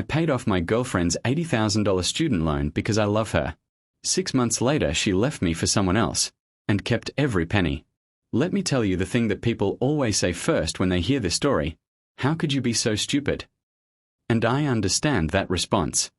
paid off my girlfriend's $80,000 student loan because I love her. 6 months later, she left me for someone else and kept every penny. Let me tell you the thing that people always say first when they hear this story: how could you be so stupid? And I understand that response.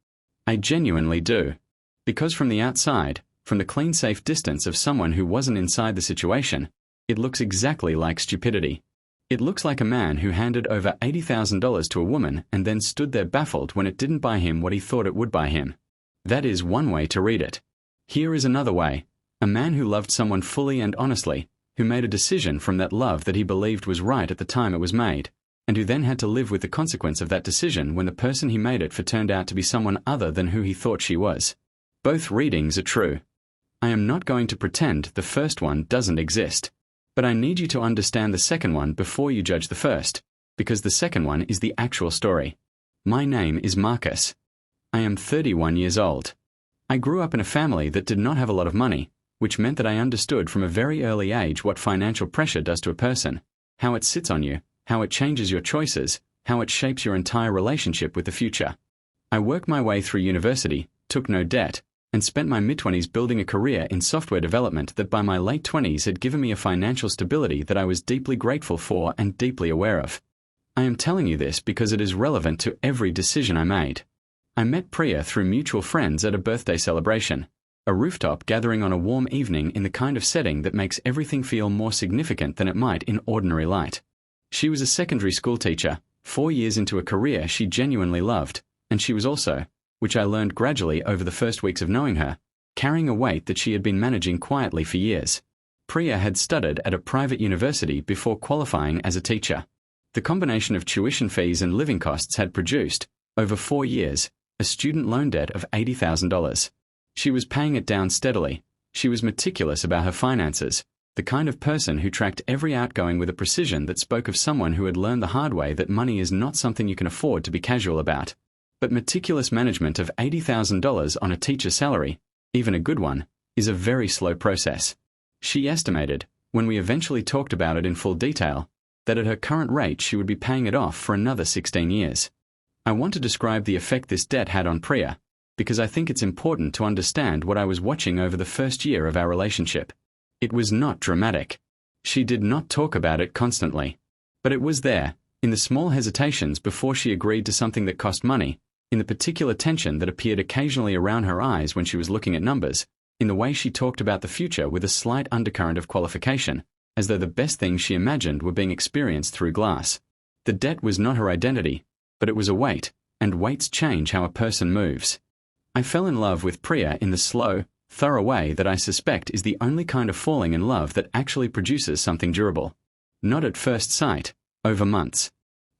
I genuinely do. Because from the outside, from the clean safe distance of someone who wasn't inside the situation, it looks exactly like stupidity. It looks like a man who handed over $80,000 to a woman and then stood there baffled when it didn't buy him what he thought it would buy him. That is one way to read it. Here is another way: a man who loved someone fully and honestly, who made a decision from that love that he believed was right at the time it was made, and who then had to live with the consequence of that decision when the person he made it for turned out to be someone other than who he thought she was. Both readings are true. I am not going to pretend the first one doesn't exist, but I need you to understand the second one before you judge the first, because the second one is the actual story. My name is Marcus. I am 31 years old. I grew up in a family that did not have a lot of money, which meant that I understood from a very early age what financial pressure does to a person, how it sits on you, how it changes your choices, how it shapes your entire relationship with the future. I worked my way through university, took no debt, and spent my mid-20s building a career in software development that by my late 20s had given me a financial stability that I was deeply grateful for and deeply aware of. I am telling you this because it is relevant to every decision I made. I met Priya through mutual friends at a birthday celebration, a rooftop gathering on a warm evening in the kind of setting that makes everything feel more significant than it might in ordinary light. She was a secondary school teacher, 4 years into a career she genuinely loved, and she was also, which I learned gradually over the first weeks of knowing her, carrying a weight that she had been managing quietly for years. Priya had studied at a private university before qualifying as a teacher. The combination of tuition fees and living costs had produced, over 4 years, a student loan debt of $80,000. She was paying it down steadily. She was meticulous about her finances, the kind of person who tracked every outgoing with a precision that spoke of someone who had learned the hard way that money is not something you can afford to be casual about. But meticulous management of $80,000 on a teacher's salary, even a good one, is a very slow process. She estimated, when we eventually talked about it in full detail, that at her current rate she would be paying it off for another 16 years. I want to describe the effect this debt had on Priya, because I think it's important to understand what I was watching over the first year of our relationship. It was not dramatic. She did not talk about it constantly. But it was there, in the small hesitations before she agreed to something that cost money, in the particular tension that appeared occasionally around her eyes when she was looking at numbers, in the way she talked about the future with a slight undercurrent of qualification, as though the best things she imagined were being experienced through glass. The debt was not her identity, but it was a weight, and weights change how a person moves. I fell in love with Priya in the slow, thorough way that I suspect is the only kind of falling in love that actually produces something durable. Not at first sight, over months.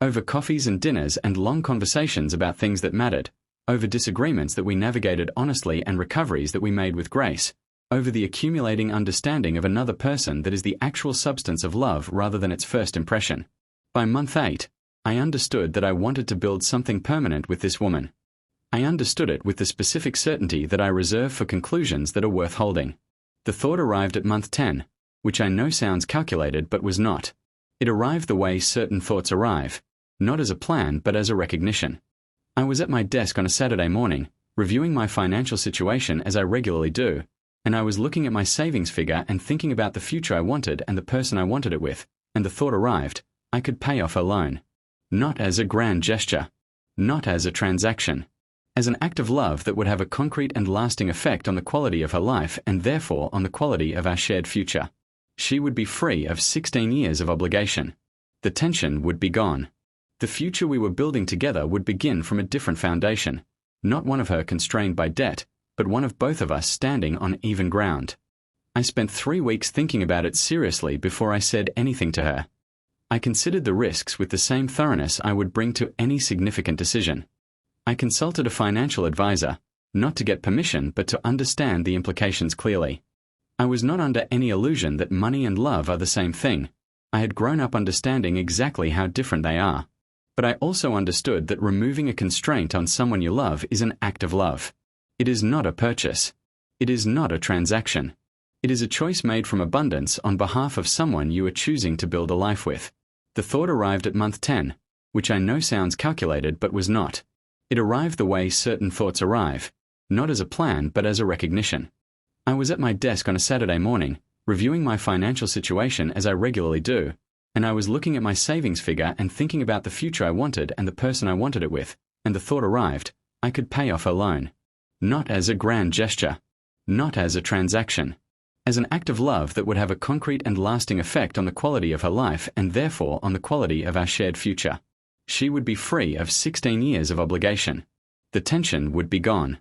Over coffees and dinners and long conversations about things that mattered, over disagreements that we navigated honestly and recoveries that we made with grace, over the accumulating understanding of another person that is the actual substance of love rather than its first impression. By month 8, I understood that I wanted to build something permanent with this woman. I understood it with the specific certainty that I reserve for conclusions that are worth holding. The thought arrived at month 10, which I know sounds calculated but was not. It arrived the way certain thoughts arrive, not as a plan but as a recognition. I was at my desk on a Saturday morning, reviewing my financial situation as I regularly do, and I was looking at my savings figure and thinking about the future I wanted and the person I wanted it with, and the thought arrived: I could pay off her loan. Not as a grand gesture. Not as a transaction. As an act of love that would have a concrete and lasting effect on the quality of her life and therefore on the quality of our shared future. She would be free of 16 years of obligation. The tension would be gone. The future we were building together would begin from a different foundation, not one of her constrained by debt, but one of both of us standing on even ground. I spent 3 weeks thinking about it seriously before I said anything to her. I considered the risks with the same thoroughness I would bring to any significant decision. I consulted a financial advisor, not to get permission but to understand the implications clearly. I was not under any illusion that money and love are the same thing. I had grown up understanding exactly how different they are. But I also understood that removing a constraint on someone you love is an act of love. It is not a purchase. It is not a transaction. It is a choice made from abundance on behalf of someone you are choosing to build a life with. The thought arrived at month 10, which I know sounds calculated but was not. It arrived the way certain thoughts arrive, not as a plan but as a recognition. I was at my desk on a Saturday morning, reviewing my financial situation as I regularly do, and I was looking at my savings figure and thinking about the future I wanted and the person I wanted it with, and the thought arrived, I could pay off her loan. Not as a grand gesture. Not as a transaction. As an act of love that would have a concrete and lasting effect on the quality of her life and therefore on the quality of our shared future. She would be free of 16 years of obligation. The tension would be gone.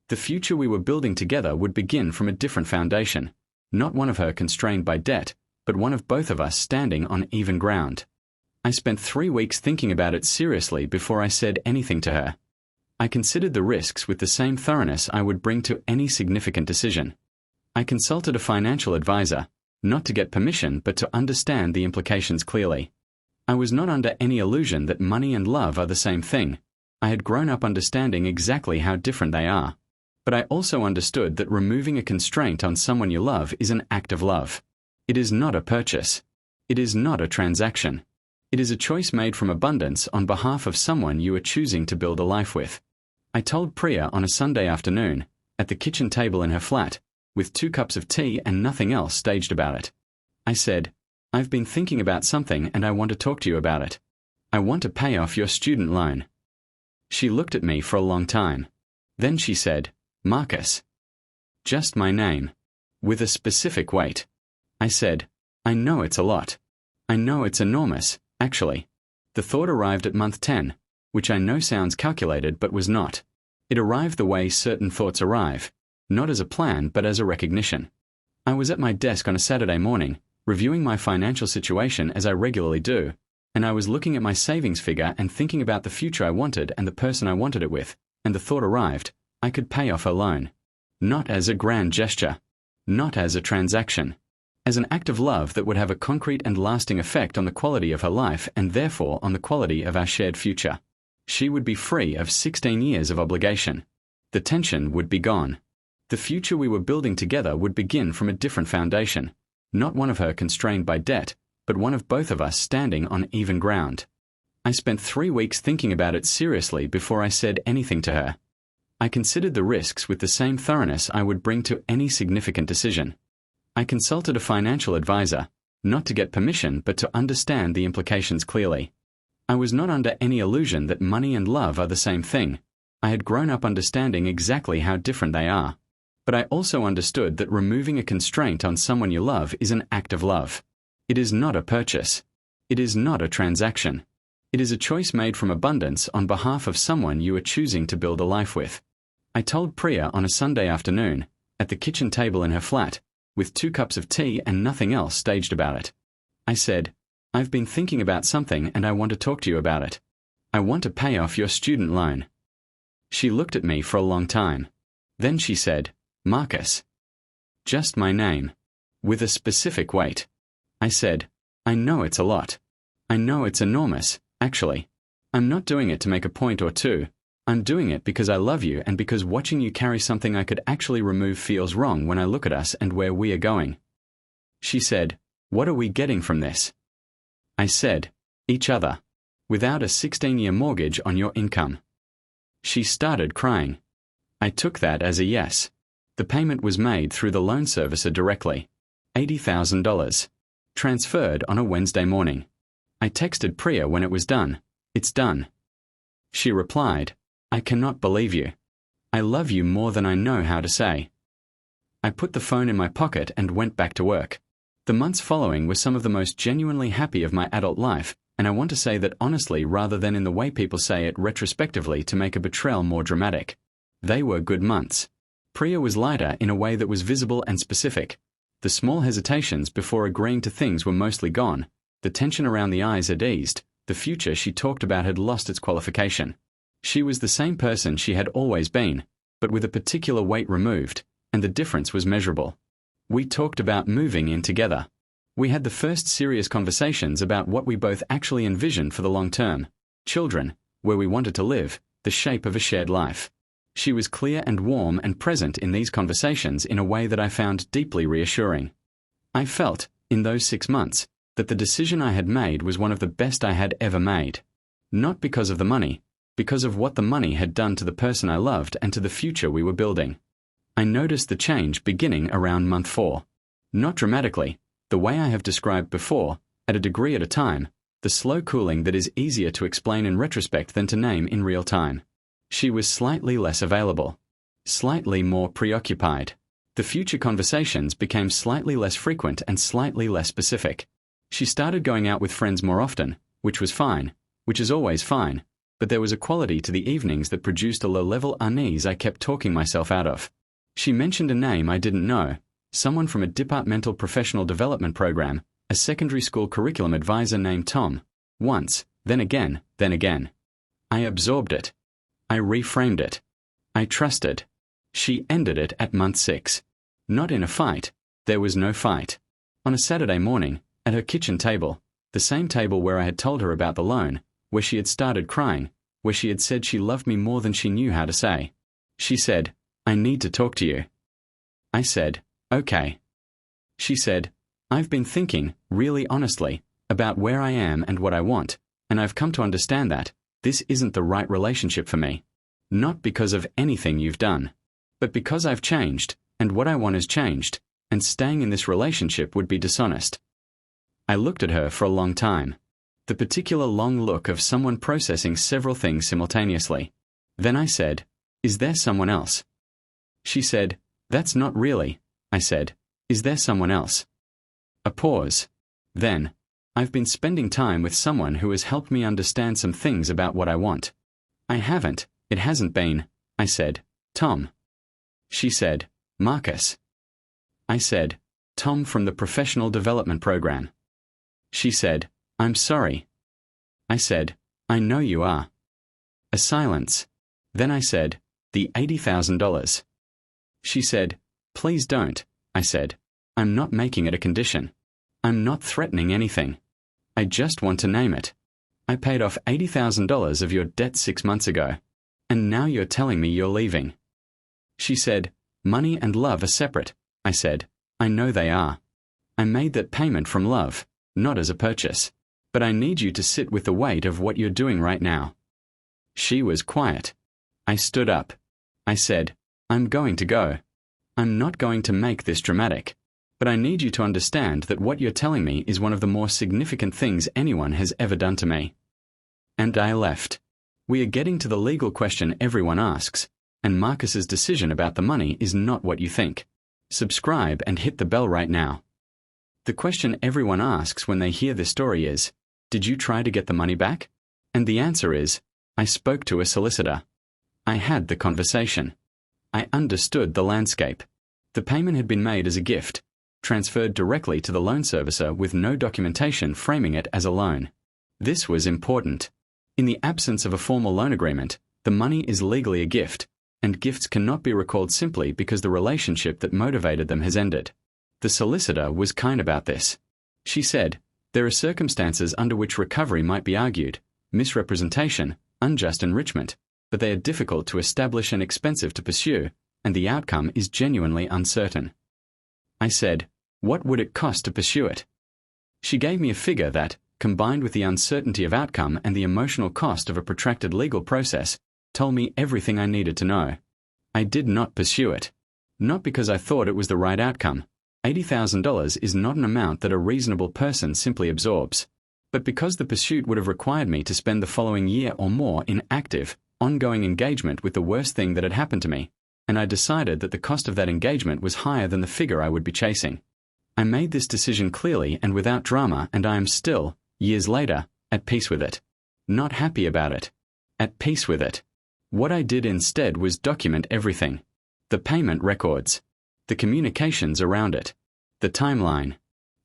The future we were building together would begin from a different foundation, not one of her constrained by debt, but one of both of us standing on even ground. I spent 3 weeks thinking about it seriously before I said anything to her. I considered the risks with the same thoroughness I would bring to any significant decision. I consulted a financial advisor, not to get permission but to understand the implications clearly. I was not under any illusion that money and love are the same thing. I had grown up understanding exactly how different they are. But I also understood that removing a constraint on someone you love is an act of love. It is not a purchase. It is not a transaction. It is a choice made from abundance on behalf of someone you are choosing to build a life with. I told Priya on a Sunday afternoon, at the kitchen table in her flat, with 2 cups of tea and nothing else staged about it. I said, I've been thinking about something and I want to talk to you about it. I want to pay off your student loan. She looked at me for a long time. Then she said, Marcus. Just my name. With a specific weight. I said, I know it's a lot. I know it's enormous, actually. The thought arrived at month 10, which I know sounds calculated but was not. It arrived the way certain thoughts arrive, not as a plan but as a recognition. I was at my desk on a Saturday morning, reviewing my financial situation as I regularly do, and I was looking at my savings figure and thinking about the future I wanted and the person I wanted it with, and the thought arrived, I could pay off her loan. Not as a grand gesture. Not as a transaction. As an act of love that would have a concrete and lasting effect on the quality of her life and therefore on the quality of our shared future. She would be free of 16 years of obligation. The tension would be gone. The future we were building together would begin from a different foundation, not one of her constrained by debt, but one of both of us standing on even ground. I spent 3 weeks thinking about it seriously before I said anything to her. I considered the risks with the same thoroughness I would bring to any significant decision. I consulted a financial advisor, not to get permission but to understand the implications clearly. I was not under any illusion that money and love are the same thing. I had grown up understanding exactly how different they are. But I also understood that removing a constraint on someone you love is an act of love. It is not a purchase. It is not a transaction. It is a choice made from abundance on behalf of someone you are choosing to build a life with. I told Priya on a Sunday afternoon, at the kitchen table in her flat, with 2 cups of tea and nothing else staged about it. I said, I've been thinking about something and I want to talk to you about it. I want to pay off your student loan. She looked at me for a long time. Then she said, Marcus. Just my name. With a specific weight. I said, I know it's a lot. I know it's enormous, actually. I'm not doing it to make a point or two. I'm doing it because I love you and because watching you carry something I could actually remove feels wrong when I look at us and where we are going. She said, what are we getting from this? I said, each other. Without a 16-year mortgage on your income. She started crying. I took that as a yes. The payment was made through the loan servicer directly. $80,000. Transferred on a Wednesday morning. I texted Priya when it was done. It's done. She replied, I cannot believe you. I love you more than I know how to say. I put the phone in my pocket and went back to work. The months following were some of the most genuinely happy of my adult life, and I want to say that honestly rather than in the way people say it retrospectively to make a betrayal more dramatic. They were good months. Priya was lighter in a way that was visible and specific. The small hesitations before agreeing to things were mostly gone. The tension around the eyes had eased. The future she talked about had lost its qualification. She was the same person she had always been, but with a particular weight removed, and the difference was measurable. We talked about moving in together. We had the first serious conversations about what we both actually envisioned for the long term. Children, where we wanted to live, the shape of a shared life. She was clear and warm and present in these conversations in a way that I found deeply reassuring. I felt, in those 6 months, that the decision I had made was one of the best I had ever made. Not because of the money, because of what the money had done to the person I loved and to the future we were building. I noticed the change beginning around month 4. Not dramatically, the way I have described before, at a degree at a time, the slow cooling that is easier to explain in retrospect than to name in real time. She was slightly less available, slightly more preoccupied. The future conversations became slightly less frequent and slightly less specific. She started going out with friends more often, which was fine, which is always fine, but there was a quality to the evenings that produced a low-level unease I kept talking myself out of. She mentioned a name I didn't know, someone from a departmental professional development program, a secondary school curriculum advisor named Tom. Once, then again, then again. I absorbed it. I reframed it. I trusted. She ended it at month 6. Not in a fight. There was no fight. On a Saturday morning, at her kitchen table, the same table where I had told her about the loan, where she had started crying, where she had said she loved me more than she knew how to say. She said, "I need to talk to you." I said, "Okay." She said, "I've been thinking, really honestly, about where I am and what I want, and I've come to understand that this isn't the right relationship for me. Not because of anything you've done, but because I've changed, and what I want has changed, and staying in this relationship would be dishonest." I looked at her for a long time. The particular long look of someone processing several things simultaneously. Then I said, "Is there someone else?" She said, "That's not really." I said, "Is there someone else?" A pause. Then, "I've been spending time with someone who has helped me understand some things about what I want." "I haven't, it hasn't been," I said, "Tom." She said, "Marcus." I said, "Tom from the professional development program." She said, "I'm sorry." I said, "I know you are." A silence. Then I said, "The $80,000. She said, "Please don't." I said, "I'm not making it a condition. I'm not threatening anything. I just want to name it. I paid off $80,000 of your debt 6 months ago, and now you're telling me you're leaving." She said, "Money and love are separate." I said, "I know they are. I made that payment from love, not as a purchase. But I need you to sit with the weight of what you're doing right now." She was quiet. I stood up. I said, "I'm going to go. I'm not going to make this dramatic. But I need you to understand that what you're telling me is one of the more significant things anyone has ever done to me." And I left. We are getting to the legal question everyone asks, and Marcus's decision about the money is not what you think. Subscribe and hit the bell right now. The question everyone asks when they hear this story is, "Did you try to get the money back?" And the answer is, I spoke to a solicitor. I had the conversation. I understood the landscape. The payment had been made as a gift, transferred directly to the loan servicer with no documentation framing it as a loan. This was important. In the absence of a formal loan agreement, the money is legally a gift, and gifts cannot be recalled simply because the relationship that motivated them has ended. The solicitor was kind about this. She said, "There are circumstances under which recovery might be argued, misrepresentation, unjust enrichment, but they are difficult to establish and expensive to pursue, and the outcome is genuinely uncertain." I said, "What would it cost to pursue it?" She gave me a figure that, combined with the uncertainty of outcome and the emotional cost of a protracted legal process, told me everything I needed to know. I did not pursue it. Not because I thought it was the right outcome. $80,000 is not an amount that a reasonable person simply absorbs, but because the pursuit would have required me to spend the following year or more in active, ongoing engagement with the worst thing that had happened to me, and I decided that the cost of that engagement was higher than the figure I would be chasing. I made this decision clearly and without drama, and I am still, years later, at peace with it. Not happy about it. At peace with it. What I did instead was document everything. The payment records. The communications around it. The timeline.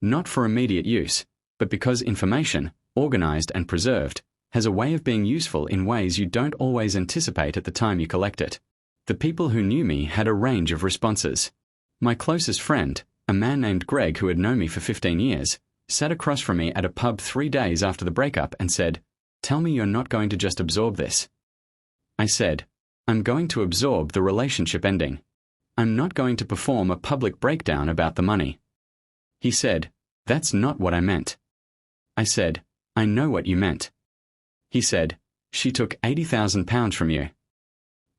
Not for immediate use, but because information, organized and preserved, has a way of being useful in ways you don't always anticipate at the time you collect it. The people who knew me had a range of responses. My closest friend, a man named Greg who had known me for 15 years, sat across from me at a pub 3 days after the breakup and said, "Tell me you're not going to just absorb this." I said, "I'm going to absorb the relationship ending. I'm not going to perform a public breakdown about the money." He said, "That's not what I meant." I said, "I know what you meant." He said, She took £80,000 from you.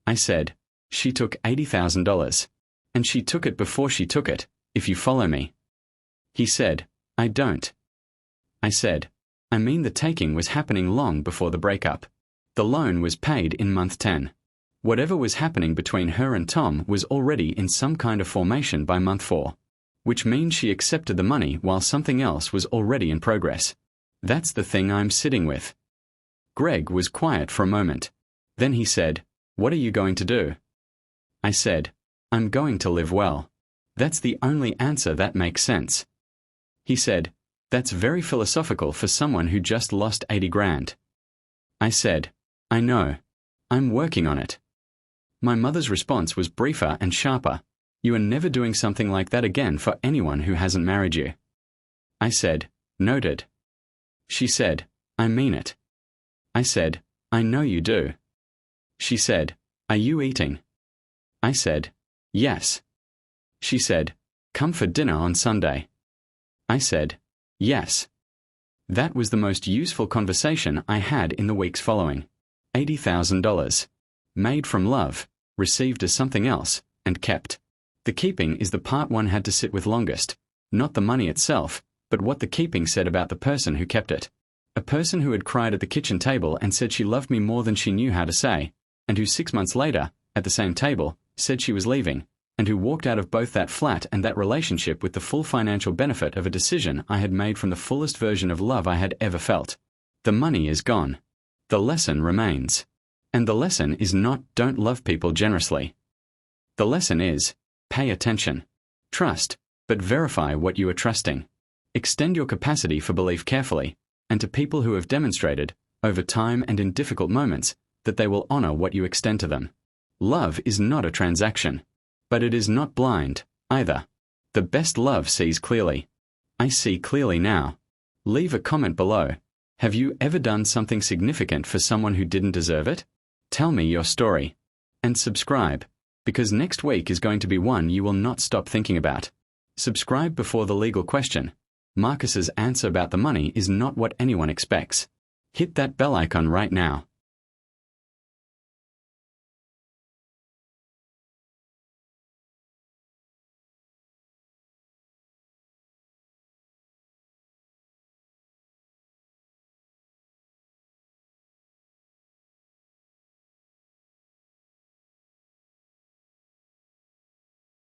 I said, she took $80,000. And she took it before she took it, if you follow me. He said, I don't. I said, I mean the taking was happening long before the breakup. The loan was paid in month 10. Whatever was happening between her and Tom was already in some kind of formation by month 4. Which means she accepted the money while something else was already in progress. That's the thing I'm sitting with. Greg was quiet for a moment. Then he said, What are you going to do? I said, I'm going to live well. That's the only answer that makes sense. He said, That's very philosophical for someone who just lost 80 grand. I said, I know. I'm working on it. My mother's response was briefer and sharper. You are never doing something like that again for anyone who hasn't married you. I said, Noted. She said, I mean it. I said, I know you do. She said, Are you eating? I said, Yes. She said, Come for dinner on Sunday. I said, Yes. That was the most useful conversation I had in the weeks following. $80,000. Made from love, received as something else, and kept. The keeping is the part one had to sit with longest. Not the money itself, but what the keeping said about the person who kept it. A person who had cried at the kitchen table and said she loved me more than she knew how to say, and who 6 months later, at the same table, said she was leaving, and who walked out of both that flat and that relationship with the full financial benefit of a decision I had made from the fullest version of love I had ever felt. The money is gone. The lesson remains. And the lesson is not don't love people generously. The lesson is pay attention. Trust, but verify what you are trusting. Extend your capacity for belief carefully, and to people who have demonstrated, over time and in difficult moments, that they will honor what you extend to them. Love is not a transaction. But it is not blind, either. The best love sees clearly. I see clearly now. Leave a comment below. Have you ever done something significant for someone who didn't deserve it? Tell me your story. And subscribe, because next week is going to be one you will not stop thinking about. Subscribe before the legal question. Marcus's answer about the money is not what anyone expects. Hit that bell icon right now.